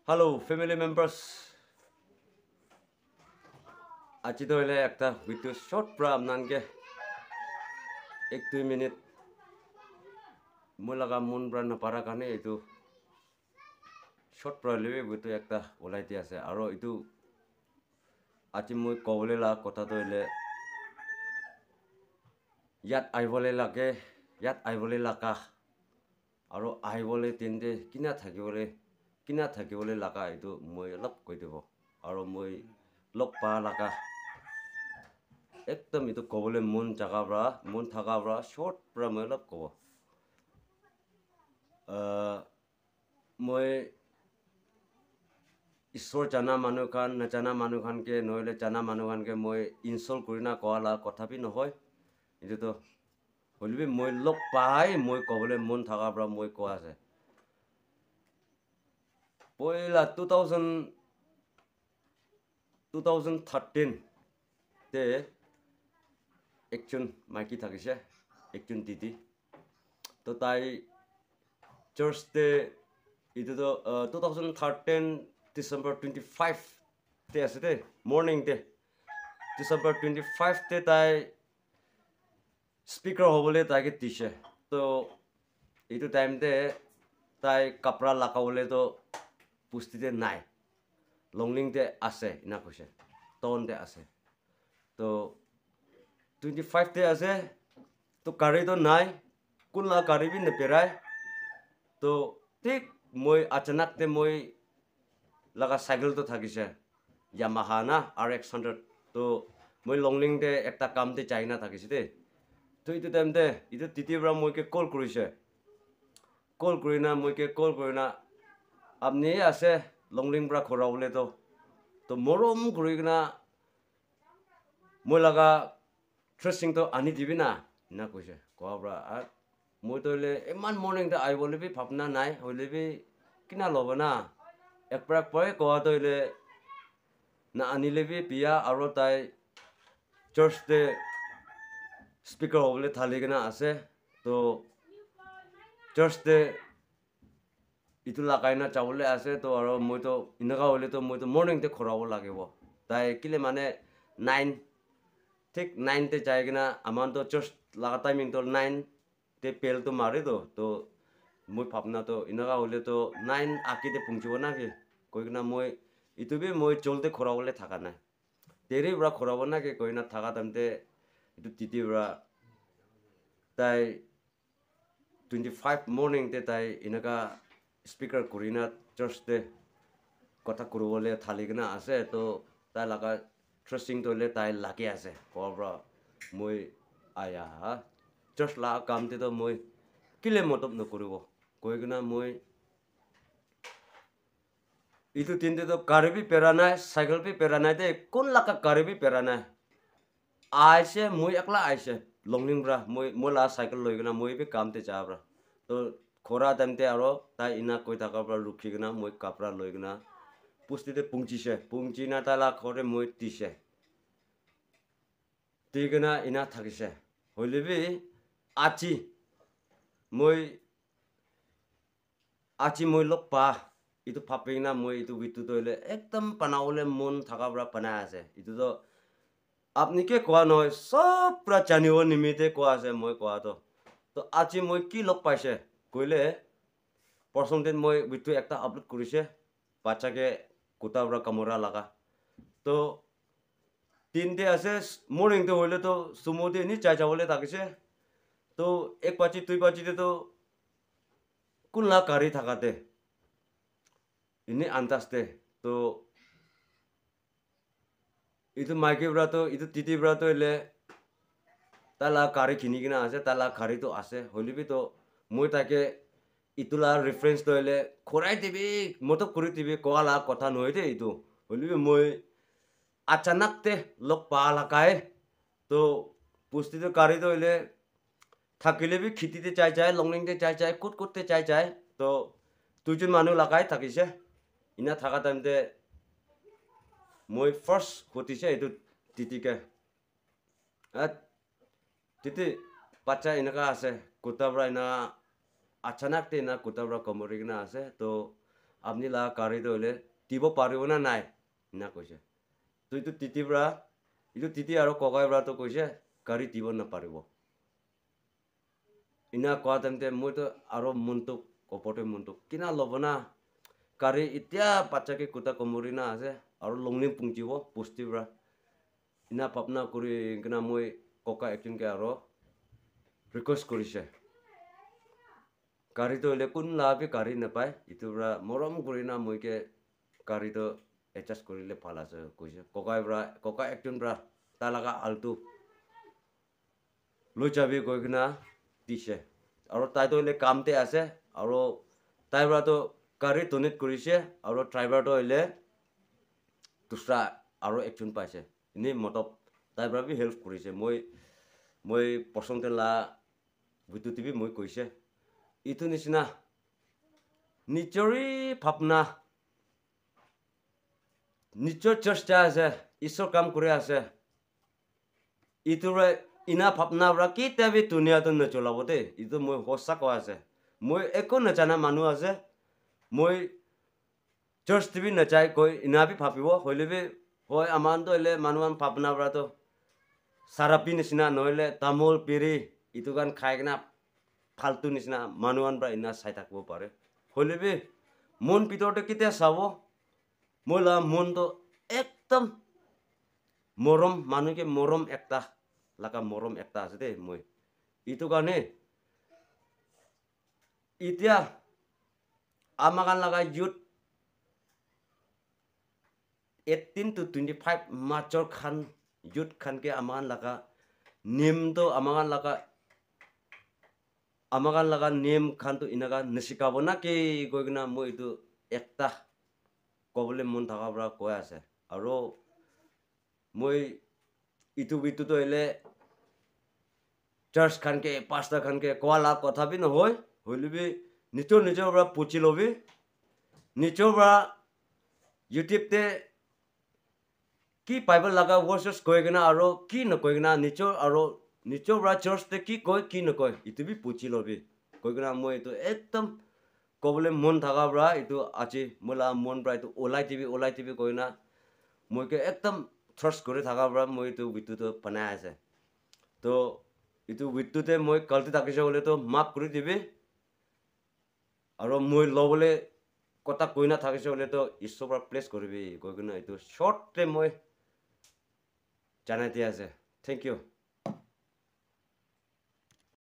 Hello, family members. Aji to ile ekta video short program nange 1-2 minute mulaga mun bran na para kane itu short program lebe video ekta olai dia ase aro itu aji moi kobole la kotha to ile yat aibole lage yat aibole laka aro aibole tinde kina thakibole laka itu moi lop koi debo aro moi lok pa laka ekdom itu kobole mun jaga bra mun thaga bra short bra moi lop kobo moi isor jana manu khan na jana manu khan ke noile jana manu khan ke moi insult kurina koala kotha bi nohoy itu to holbi moi lok pai moi kobole mun thaga bra moi ko ase poila 2013 te একজন মাইকি থাকিছে একজন দিদি তো তাই church তে itu to 2013 December 25 te ase te morning te December 25 te tai speaker hobole taike tise to itu time te tai kapra lakawole to pustite nai longling te ase ina kose ton te ase to 25 te ase to kari to nai kunla kari bi ne perai to tik moi achanak te moi laga cycle to thakise Yamaha na RX100 to moi longling te ekta kam te China thakise te to itu time te itu titi bra moi ke call kurise call kurina moi ke call kurina apni ase longling bra khora bole to morom kurina moi laga trusting to ani dibina na koise ko bra ar moi to le eman morning te ai bole bi phapna nai hoile bi kina lobana ekprak pore ko to le na ani le bi pia aro tai church te speaker hobole thali gina ase to church te itu lagai na chawle ase to aro moi to inaga hole to moi to morning te khorabo lagebo tai kile mane 9 ঠিক 9 te jai gina aman to church laga timing to 9 te pel to mare to moi phapna to inaga hole to 9 aki te pungchibo na ke koi gina moi itu bi moi cholte khorabole thaka na teri bra khorabo na ke koi na thaka tamte itu titi bra tai 25 morning te tai inaga speaker kurina church te kotha kurubole thali gina ase to tai laga trusting to le tai lagi ase kobra moi aya church la kam te to moi kile motop no kuribo koi gina moi itu tinte to karibi perana cycle bi perana te kun laka karibi perana aise moi ekla aise longling bra moi la cycle loi gina moi bi kam te ja bra to khora tamte aro tai ina koi taka bra rukhi gina moi kapra loi gina pustite pungchi na tala khore moi tise tigna ina thakise hoilebi achi moi lokpa itu phapina moi itu bitu toile ekdam panaole mon thaka bra pana ase itu to apni ke koa noy sob pra chaniwo nimite koa ase moi koa to achi moi ki lok paise koile percentage moi bitu ekta upload kurise bacha ke kuta bra kamera laga to tinte ase morning te hoile to sumote ni chai chawole takise to ek pachi tui pachi te to kunla kari thakate ini antaste to itu maike bra to itu titi bra to ile tala kari khini gina ase tala kari to ase holibi to moi take itula reference to ile khorai tibi moto kuri tibi koala kotha noide itu holibi moi achanak te lok pa lakai to pusti to kari to ile thakile bi khiti te chai longling te chai kut te chai to tujun manu lakai thakise ina thaka tamte moi first hotise itu titi ke titi pacha inaka ase kutabra ina achanak te na kutabra komori gina ase to আপনি লা কাৰিটো হ'লে দিব পাৰিব না নাই না কৈছে তো এইটো তিতিৰপৰা এইটো তিতি আৰু ককাইৰপৰাতো কৈছে কাৰি দিব নাপাৰিব ইনা কোৱা টাইমতে মইতো আৰু মনটো কপতে মনটো কিনা ল'ব না কাৰি এতিয়া বাচ্চাকে কুটা কমৰি না আছে আৰু লংলিং পুংচিব পুষ্টিৰপৰা ইনা ভাৱনা কৰি কিনা মই ককা একজনকে আৰু ৰিকুৱেষ্ট কৰিছে কাৰিটো হ'লে কোন লাভে কাৰি নাপায় ইটোৰপৰা মৰম কৰি না মইকে কাৰিটো এডজাষ্ট কৰিলে ভাল আছে কৈছে ককা একজনৰপৰা তাৰ লগা আলটো লৈ যাবি কৈ কিনা দিছে আৰু তাইতো হ'লে কামতে আছে আৰু তাইৰপৰাতো কাৰি ডনেট কৰিছে আৰু ড্ৰাইভাৰটো হ'লে দুসৰা আৰু একজন পাইছে এনেই মতব তাইৰপৰা বি হেল্প কৰিছে মই প্ৰথমতে লা বুটু টিভি মই কৈছে ইটো নিচিনা নিজৰে ভাৱনা নিজৰ চেষ্টা আছে ঈশ্বৰ কাম কৰি আছে ইটোৰে ইনা ভাৱনাৰপৰা কেতিয়াবি দুনিয়াটো নচলাব দেই ইটো মই সঁচা কোৱা আছে মই একো নাজানা মানুহ আছে মই চাৰ্চ টিভি নাচাই কৈ ইনাবি ভাবিব হ'লেবি হয় আমাৰতো হ'লে মানুহৰ ভাৱনাৰপৰাতো চাৰাপি নিচিনা নহ'লে তামোল পিৰি ইটো গান খাই কিনা ফাল্টু নিচিনা মানুহৰ ইনা চাই থাকিব পাৰে হ'লেবি মন ভিতৰতে কেতিয়া চাব মই লা মনটো একদম মৰম মানুহকে মৰম একটা লাগা মৰম একটা আছে দেই মই ইটো কাৰণে এতিয়া আমাক লাগা youth 18 to 25 মাৰ্চৰ খান youth খানকে আমাক লাগা নিয়মটো আমাক লাগা নিয়ম খানটো ইনাকা নিশিকাব না কি কৈ কিনা মই এইটো একটা ক'বলৈ মন থকাৰপৰা কৈ আছে আৰু মই ইটোতো হ'লে চাৰ্চ খানকে পাষ্টাৰ খানকে কোৱা লাভ কথাবি নহয় হ'লেবি নিজৰপৰা পুচি ল'বি নিজৰপৰা ইউটিউবতে কি পাইব লগা ৱৰ্ডছ কৈ কিনা আৰু কি নকৈ কিনা নিজৰপৰা চাৰ্চতে কি কয় কি নকয় ইটো বি পুচি ল'বি কৈ কিনা মই এইটো একদম ক'বলৈ মন থকাৰপৰা এইটো আজি মই লা মনৰপৰা এইটো ওলাই টিভি কৈ না মইকে একদম চাৰ্চ কৰি থকাৰপৰা মই এইটো ভিডিঅ'টো বনাই আছে তো এইটো ভিডিঅ'তে মই গলতি থাকিছে হ'লেতো মাফ কৰি দিবি আৰু মই ল'বলৈ কথা কৈ না থাকিছে হ'লেতো ঈশ্বৰৰ প্লেছ কৰিবি কৈ কিনা এইটো শ্বৰ্টতে মই জানাই দিয়া আছে থেংক ইউ